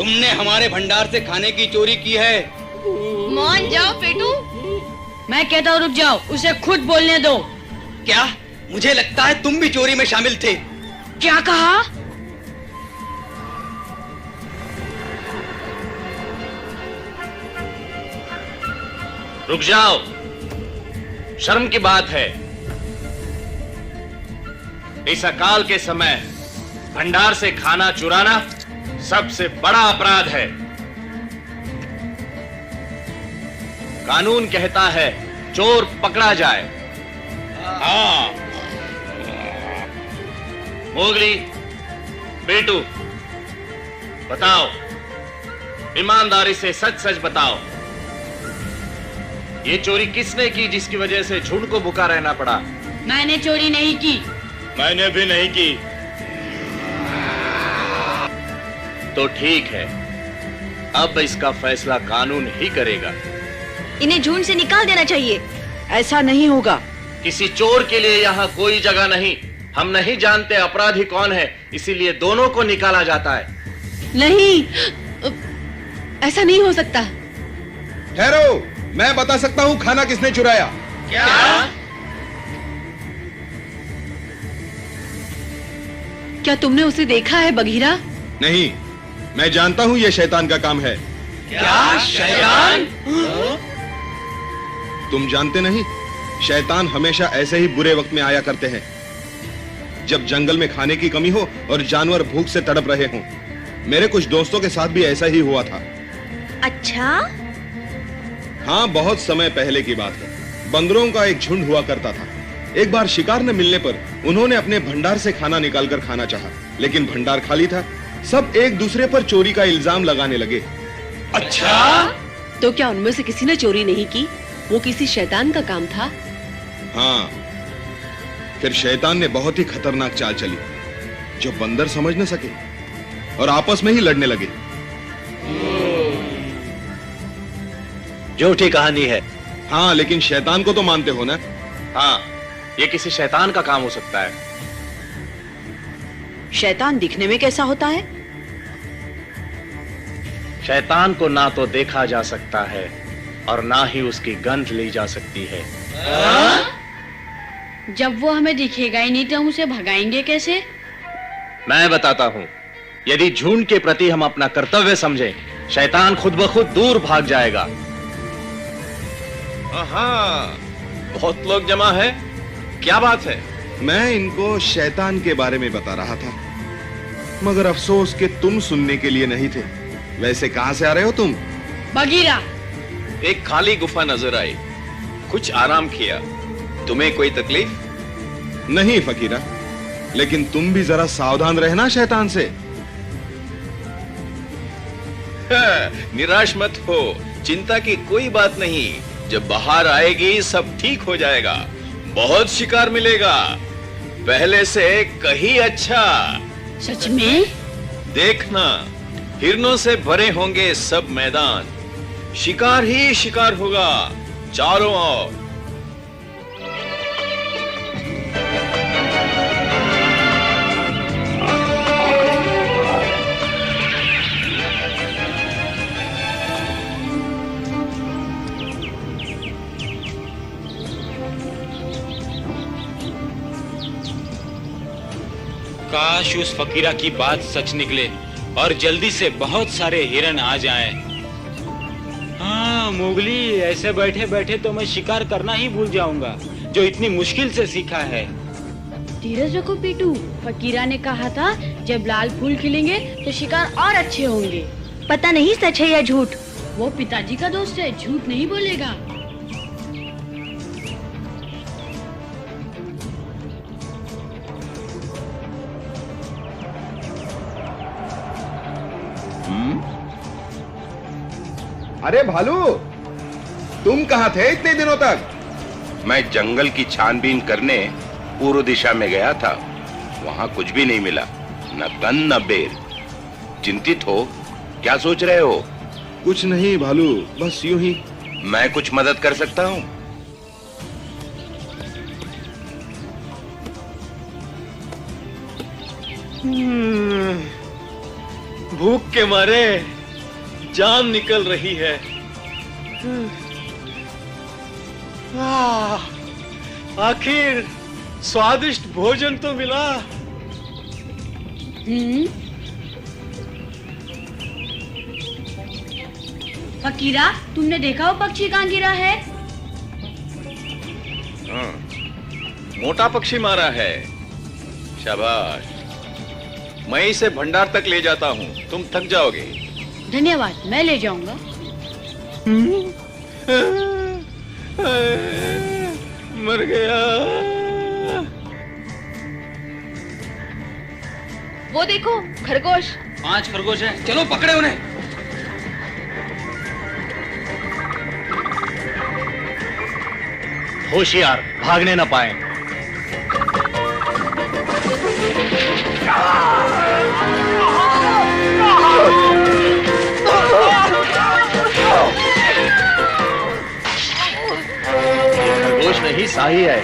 तुमने हमारे भंडार से खाने की चोरी की है। मान जाओ पेटू। मैं कहता हूँ रुक जाओ, उसे खुद बोलने दो। क्या? मुझे लगता है तुम भी चोरी में शामिल थे। क्या कहा? रुक जाओ, शर्म की बात है। इस अकाल के समय भंडार से खाना चुराना सबसे बड़ा अपराध है। कानून कहता है चोर पकड़ा जाए। हाँ, मोगली, बेटू, बताओ, ईमानदारी से सच सच बताओ, ये चोरी किसने की जिसकी वजह से झुंड को भूखा रहना पड़ा? मैंने चोरी नहीं की। मैंने भी नहीं की। तो ठीक है, अब इसका फैसला कानून ही करेगा। इन्हें झुंड से निकाल देना चाहिए। ऐसा नहीं होगा। किसी चोर के लिए यहाँ कोई जगह नहीं। हम नहीं जानते अपराधी कौन है, इसीलिए दोनों को निकाला जाता है। नहीं, ऐसा नहीं हो सकता। ठहरो, मैं बता सकता हूँ खाना किसने चुराया। क्या? क्या तुमने उसे देखा है बघीरा? नहीं, मैं जानता हूँ ये शैतान का काम है। क्या? शैतान? तुम जानते नहीं, शैतान हमेशा ऐसे ही बुरे वक्त में आया करते हैं, जब जंगल में खाने की कमी हो और जानवर भूख से तड़प रहे हों। मेरे कुछ दोस्तों के साथ भी ऐसा ही हुआ था। अच्छा? हाँ, बहुत समय पहले की बात है। बंदरों का एक झुंड हुआ करता था। एक बार शिकार न मिलने पर उन्होंने अपने भंडार से खाना निकालकर खाना चाहा, लेकिन भंडार खाली था। सब एक दूसरे पर चोरी का इल्जाम लगाने लगे। अच्छा? तो क्या उनमें से किसी ने चोरी नहीं की? वो किसी शैतान का काम था। हाँ, फिर शैतान ने बहुत ही खतरनाक चाल चली, जो बंदर समझ न सके और आपस में ही लड़ने लगे। झूठी कहानी है। हाँ, लेकिन शैतान को तो मानते हो ना? हाँ, ये किसी शैतान का काम हो सकता है। शैतान दिखने में कैसा होता है? शैतान को ना तो देखा जा सकता है और ना ही उसकी गंध ली जा सकती है। जब वो हमें दिखेगा ही नहीं तो हम उसे भगाएंगे कैसे? मैं बताता हूं, यदि झुंड के प्रति हम अपना कर्तव्य समझें, शैतान खुद ब खुद दूर भाग जाएगा। हाँ, बहुत लोग जमा है। क्या बात है? मैं इनको शैतान के बारे में बता रहा था, मगर अफसोस कि तुम सुनने के लिए नहीं थे। वैसे कहां से आ रहे हो तुम? बघीरा। एक खाली गुफा नजर आई, कुछ आराम किया। तुम्हें कोई तकलीफ? नहीं फकीरा, लेकिन तुम भी जरा सावधान रहना शैतान से। निराश मत हो, चिंता की कोई बात नहीं। जब बाहर आएगी सब ठीक हो जाएगा। बहुत शिकार मिलेगा, पहले से कहीं अच्छा। सच में? देखना, हिरनों से भरे होंगे सब मैदान। शिकार ही शिकार होगा चारों ओर। काश उस फकीरा की बात सच निकले और जल्दी से बहुत सारे हिरन आ जाएं। हाँ मोगली, ऐसे बैठे बैठे तो मैं शिकार करना ही भूल जाऊंगा, जो इतनी मुश्किल से सीखा है। धीरज रखो पेटू, फकीरा ने कहा था जब लाल फूल खिलेंगे तो शिकार और अच्छे होंगे। पता नहीं सच है या झूठ। वो पिताजी का दोस्त है, झूठ नहीं बोलेगा। अरे भालू, तुम कहां थे इतने दिनों तक? मैं जंगल की छानबीन करने पूर्व दिशा में गया था। वहां कुछ भी नहीं मिला, न कन न बेर। चिंतित हो? क्या सोच रहे हो? कुछ नहीं भालू, बस यूं ही। मैं कुछ मदद कर सकता हूं? भूख के मारे जान निकल रही है। आखिर स्वादिष्ट भोजन तो मिला। फकीरा, तुमने देखा वो पक्षी कहाँ गिरा है? हाँ, मोटा पक्षी मारा है। शाबाश। मैं इसे भंडार तक ले जाता हूँ, तुम थक जाओगे। धन्यवाद, मैं ले जाऊंगा। मर गया। वो देखो खरगोश। 5 खरगोश हैं, चलो पकड़े उन्हें। होशियार, भागने न पाए। ये खरगोश नहीं, शाही है।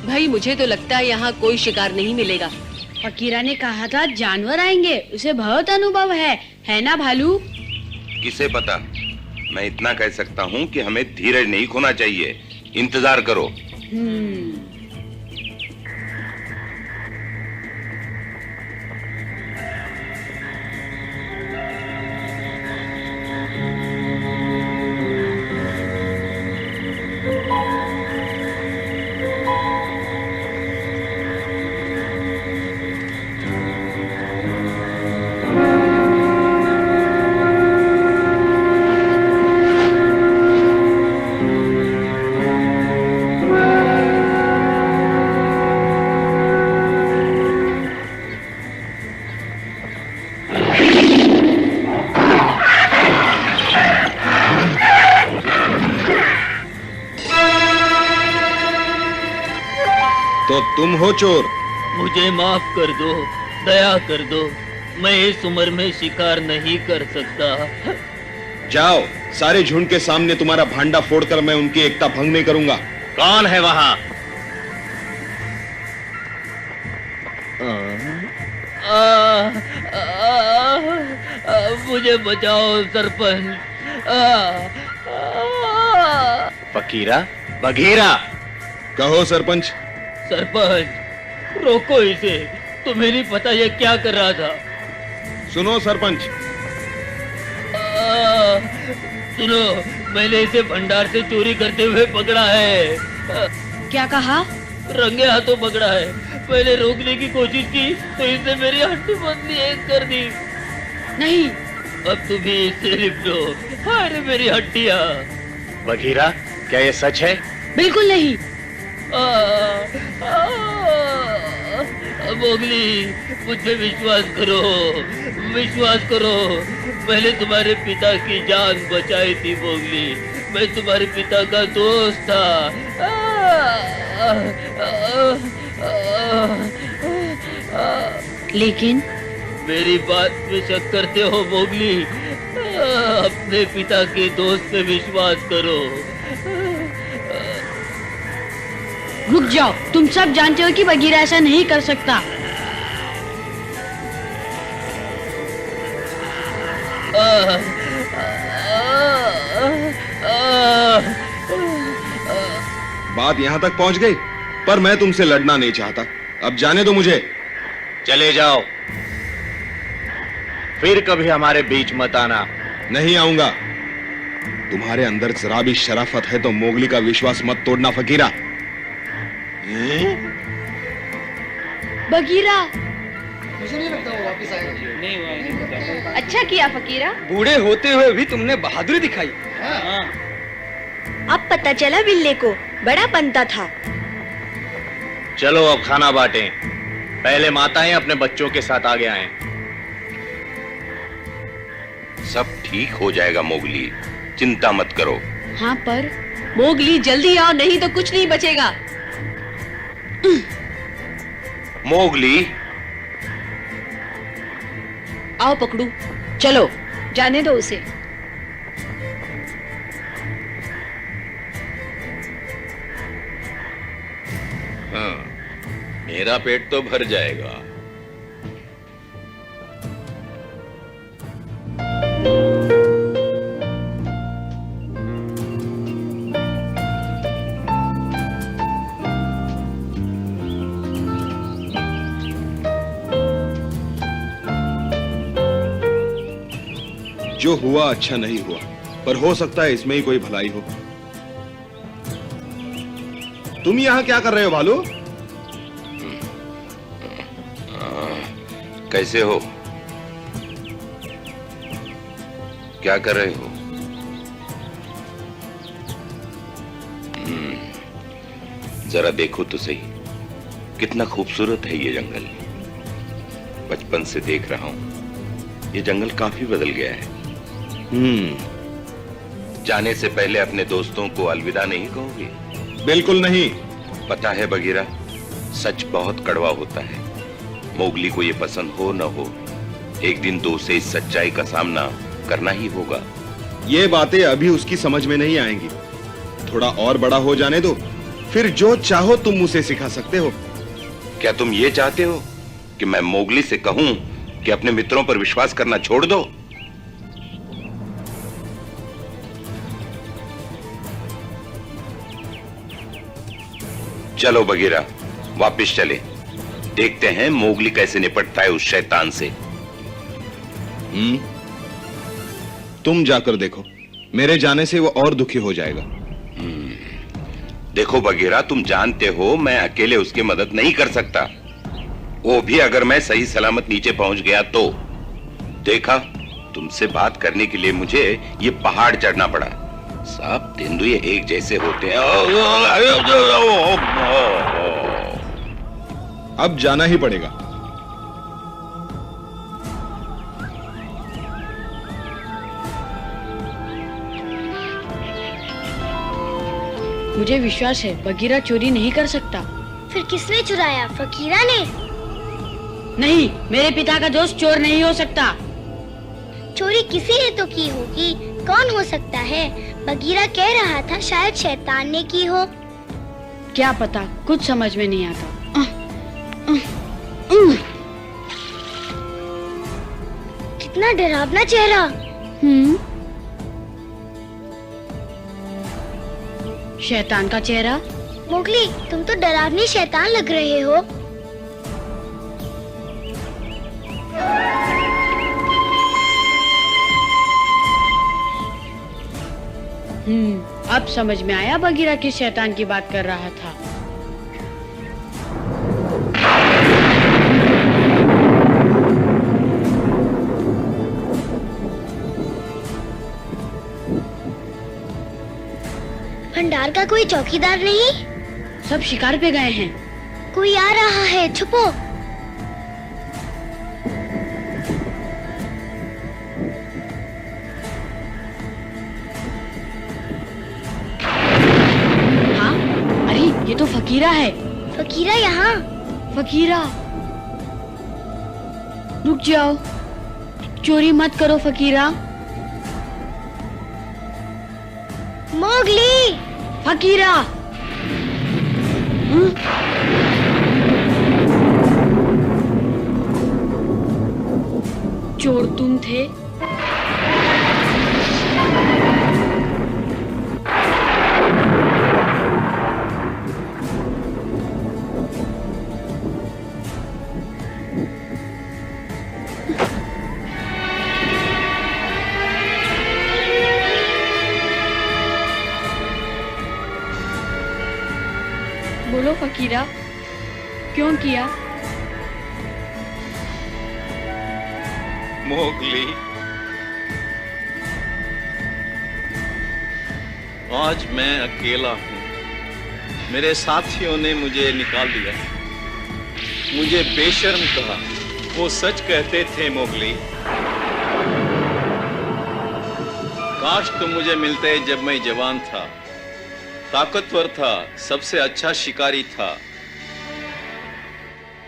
भाई मुझे तो लगता है यहाँ कोई शिकार नहीं मिलेगा। फकीरा ने कहा था जानवर आएंगे, उसे बहुत अनुभव है ना भालू? किसे पता, मैं इतना कह सकता हूँ कि हमें धीरज नहीं खोना चाहिए। इंतजार करो। तो तुम हो चोर? मुझे माफ कर दो, दया कर दो। मैं इस उम्र में शिकार नहीं कर सकता। जाओ, सारे झुंड के सामने तुम्हारा भांडा फोड़कर मैं उनकी एकता भंग नहीं करूंगा। कौन है वहां? मुझे बचाओ सरपंच। फकीरा, बघीरा। कहो सरपंच। सरपंच, रोको इसे। तुम्हें नहीं पता ये क्या कर रहा था? सुनो सरपंच। सुनो, मैंने इसे भंडार से चोरी करते हुए पकड़ा है। क्या कहा? रंगे हाथों पकड़ा है। मैंने रोकने की कोशिश की तो इसने मेरी हड्डी बंदी कर दी। नहीं, अब तुम ही इससे निपटो। अरे मेरी हड्डियां। बघीरा, क्या ये सच है? बिल्कुल नहीं। मोगली, मुझ पे विश्वास करो, विश्वास करो। मैंने तुम्हारे पिता की जान बचाई थी मोगली। मैं तुम्हारे पिता का दोस्त था। लेकिन मेरी बात पे शक करते हो मोगली? अपने पिता के दोस्त पे विश्वास करो। रुक जाओ, तुम सब जानते हो कि बघीरा ऐसा नहीं कर सकता। बात यहाँ तक पहुँच गई, पर मैं तुमसे लड़ना नहीं चाहता। अब जाने दो मुझे। चले जाओ, फिर कभी हमारे बीच मत आना। नहीं आऊंगा। तुम्हारे अंदर जरा भी शराफत है तो मोगली का विश्वास मत तोड़ना फकीरा। बघीरा, मुझे नहीं लगता वो वापस आएगा। अच्छा किया फकीरा, बूढ़े होते हुए भी तुमने बहादुरी दिखाई। अब पता चला बिल्ले को, बड़ा बनता था। चलो अब खाना बांटें। पहले माताएं अपने बच्चों के साथ आगे आएं। सब ठीक हो जाएगा मोगली, चिंता मत करो। हाँ, पर मोगली जल्दी आओ, नहीं तो कुछ नहीं बचेगा। मोगली, आओ पकड़ू, चलो। जाने दो उसे। हाँ, मेरा पेट तो भर जाएगा। जो हुआ अच्छा नहीं हुआ, पर हो सकता है इसमें ही कोई भलाई हो। तुम यहां क्या कर रहे हो भालू? कैसे हो? क्या कर रहे हो? जरा देखो तो सही, कितना खूबसूरत है ये जंगल। बचपन से देख रहा हूं, ये जंगल काफी बदल गया है। जाने से पहले अपने दोस्तों को अलविदा नहीं कहोगे? बिल्कुल नहीं। पता है बगीरा, सच बहुत कड़वा होता है। मोगली को ये पसंद हो न हो, एक दिन तो उसे इस सच्चाई का सामना करना ही होगा। ये बातें अभी उसकी समझ में नहीं आएंगी। थोड़ा और बड़ा हो जाने दो, फिर जो चाहो तुम उसे सिखा सकते हो। क्या तुम ये चाहते हो कि मैं मोगली से कहूं कि अपने मित्रों पर विश्वास करना छोड़ दो? चलो बगीरा, वापस चले, देखते हैं मोगली कैसे निपटता है उस शैतान से। तुम जाकर देखो, मेरे जाने से वो और दुखी हो जाएगा। देखो बगीरा, तुम जानते हो मैं अकेले उसकी मदद नहीं कर सकता, वो भी अगर मैं सही सलामत नीचे पहुंच गया तो। देखा, तुमसे बात करने के लिए मुझे ये पहाड़ चढ़ना पड़ा। सब तेंदुए एक जैसे होते हैं। अब जाना ही पड़ेगा। मुझे विश्वास है बगीरा चोरी नहीं कर सकता। फिर किसने चुराया? फकीरा ने? नहीं, मेरे पिता का दोस्त चोर नहीं हो सकता। चोरी किसी ने तो की होगी, कौन हो सकता है? बगीरा कह रहा था शायद शैतान ने की हो। क्या पता, कुछ समझ में नहीं आता। कितना डरावना चेहरा। शैतान का चेहरा? मोगली, तुम तो डरावनी शैतान लग रहे हो। अब समझ में आया बगीरा किस शैतान की बात कर रहा था। भंडार का कोई चौकीदार नहीं? सब शिकार पे गए हैं। कोई आ रहा है, छुपो। ये तो फकीरा है। फकीरा यहाँ? फकीरा, रुक जाओ, चोरी मत करो फकीरा। मोगली! फकीरा! चोर तुम थे? बोलो फकीरा, क्यों किया? मोगली, आज मैं अकेला हूं। मेरे साथियों ने मुझे निकाल दिया, मुझे बेशर्म कहा। वो सच कहते थे मोगली। काश तुम मुझे मिलते जब मैं जवान था, ताकतवर था, सबसे अच्छा शिकारी था।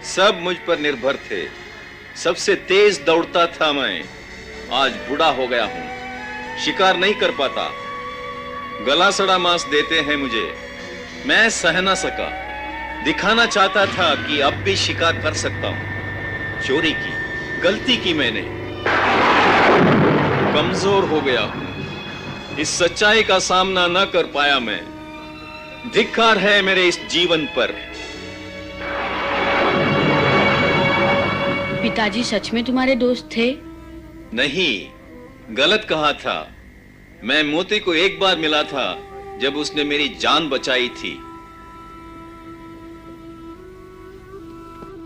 सब मुझ पर निर्भर थे, सबसे तेज दौड़ता था मैं, आज बूढ़ा हो गया हूं, शिकार नहीं कर पाता। गला सड़ा मांस देते हैं मुझे, मैं सह ना सका। दिखाना चाहता था कि अब भी शिकार कर सकता हूं। चोरी की, गलती की मैंने, कमजोर हो गया हूं। इस सच्चाई का सामना न कर पाया मैं। धिक्कार है मेरे इस जीवन पर। पिताजी सच में तुम्हारे दोस्त थे? नहीं, गलत कहा था। मैं मोती को एक बार मिला था जब उसने मेरी जान बचाई थी।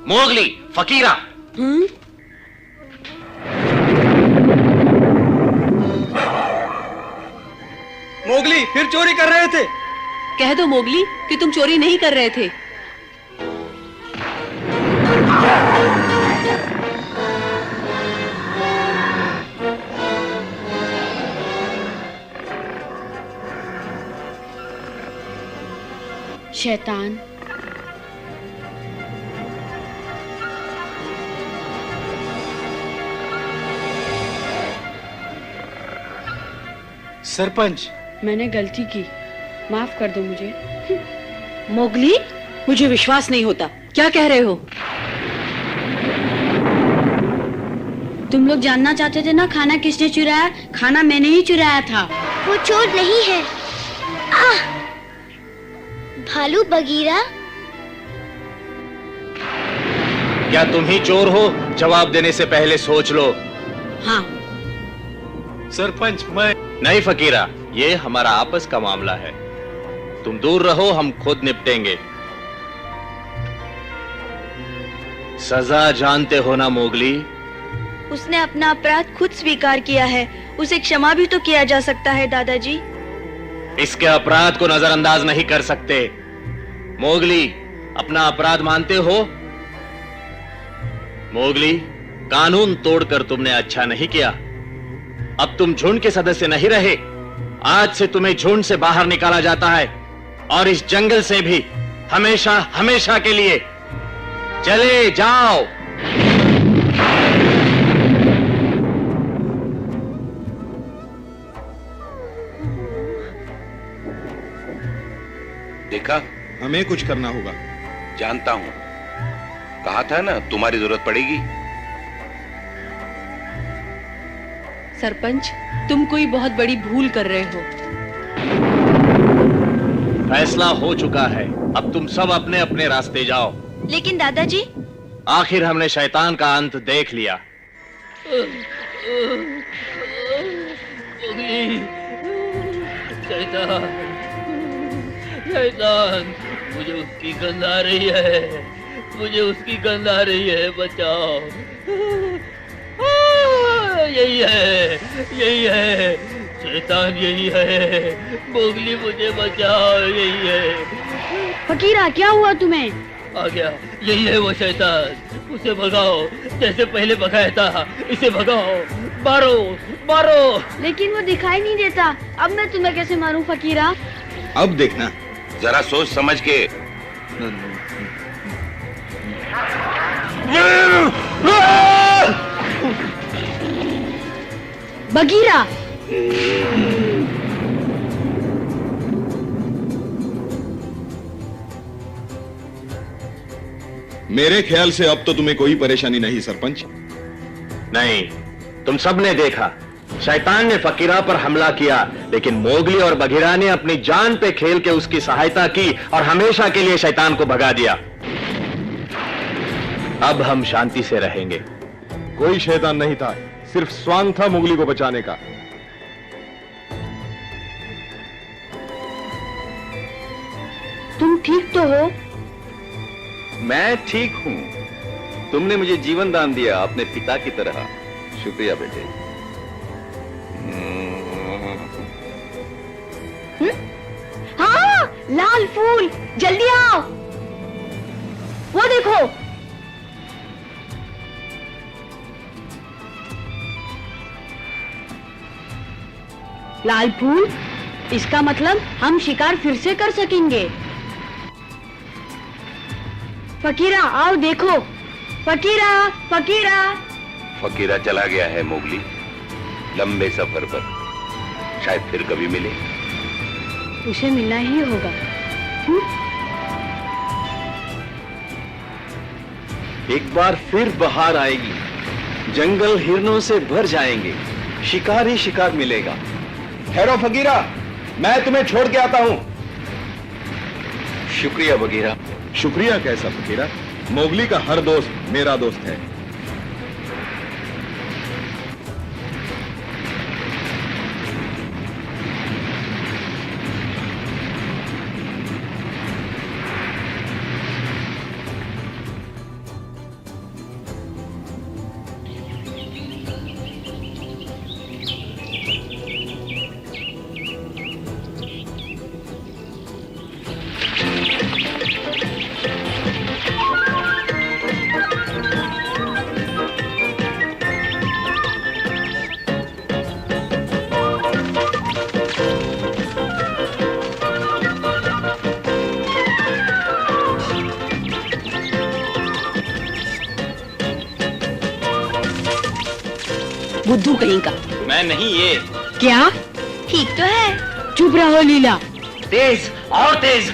मोगली, फकीरा। मोगली फिर चोरी कर रहे थे। कह दो मोगली कि तुम चोरी नहीं कर रहे थे। शैतान। सरपंच, मैंने गलती की, माफ कर दो मुझे। मोगली, मुझे विश्वास नहीं होता। क्या कह रहे हो? तुम लोग जानना चाहते थे ना खाना किसने चुराया? खाना मैंने ही चुराया था। वो चोर नहीं है। आह! भालू बगीरा। क्या तुम ही चोर हो? जवाब देने से पहले सोच लो। हाँ। सरपंच, मैं नहीं फकीरा, ये हमारा आपस का मामला है। तुम दूर रहो, हम खुद निपटेंगे। सजा जानते हो ना मोगली? उसने अपना अपराध खुद स्वीकार किया है, उसे क्षमा भी तो किया जा सकता है दादाजी। इसके अपराध को नजरअंदाज नहीं कर सकते। मोगली, अपना अपराध मानते हो? मोगली, कानून तोड़कर तुमने अच्छा नहीं किया। अब तुम झुंड के सदस्य नहीं रहे। आज से तुम्हें झुंड से बाहर निकाला जाता है और इस जंगल से भी हमेशा हमेशा के लिए। चले जाओ। देखा, हमें कुछ करना होगा। जानता हूं, कहा था ना तुम्हारी जरूरत पड़ेगी। सरपंच, तुम कोई बहुत बड़ी भूल कर रहे हो। फैसला हो चुका है, अब तुम सब अपने अपने रास्ते जाओ। लेकिन दादाजी, आखिर हमने शैतान का अंत देख लिया। शैतान, शैतान, मुझे उसकी गंध आ रही है, मुझे उसकी गंध आ रही है, बचाओ। यही है, यही है, शैतान यही है, मोगली मुझे बचाओ, यही है। फकीरा, क्या हुआ तुम्हें? आ गया, यही है वो शैतान, उसे भगाओ, जैसे पहले भगाया था, इसे भगाओ, मारो, मारो। लेकिन वो दिखाई नहीं देता, अब मैं तुम्हें कैसे मारूं फकीरा? अब देखना, जरा सोच समझ के। बगीरा, मेरे ख्याल से अब तो तुम्हें कोई परेशानी नहीं सरपंच। नहीं, तुम सबने देखा, शैतान ने फकीरा पर हमला किया, लेकिन मोगली और बघीरा ने अपनी जान पे खेल के उसकी सहायता की और हमेशा के लिए शैतान को भगा दिया। अब हम शांति से रहेंगे। कोई शैतान नहीं था, सिर्फ स्वांग था मोगली को बचाने का। तुम ठीक तो हो? मैं ठीक हूं। तुमने मुझे जीवन दान दिया अपने पिता की तरह। शुक्रिया बेटे। हाँ, लाल फूल, जल्दी आओ। वो देखो। लाल फूल, इसका मतलब हम शिकार फिर से कर सकेंगे। फकीरा, आओ देखो। फकीरा, फकीरा। फकीरा चला गया है मोगली, लंबे सफर पर। शायद फिर कभी मिले। उसे मिलना ही होगा। एक बार फिर बहार आएगी, जंगल हिरणों से भर जाएंगे, शिकार ही शिकार मिलेगा। ठहरो फकीरा, मैं तुम्हें छोड़ के आता हूं। शुक्रिया बगीरा। शुक्रिया कैसा फकीरा, मोगली का हर दोस्त मेरा दोस्त है। बुद्धू कहीं का। मैं नहीं, ये क्या? ठीक तो है। चुप रहो लीला। तेज और तेज।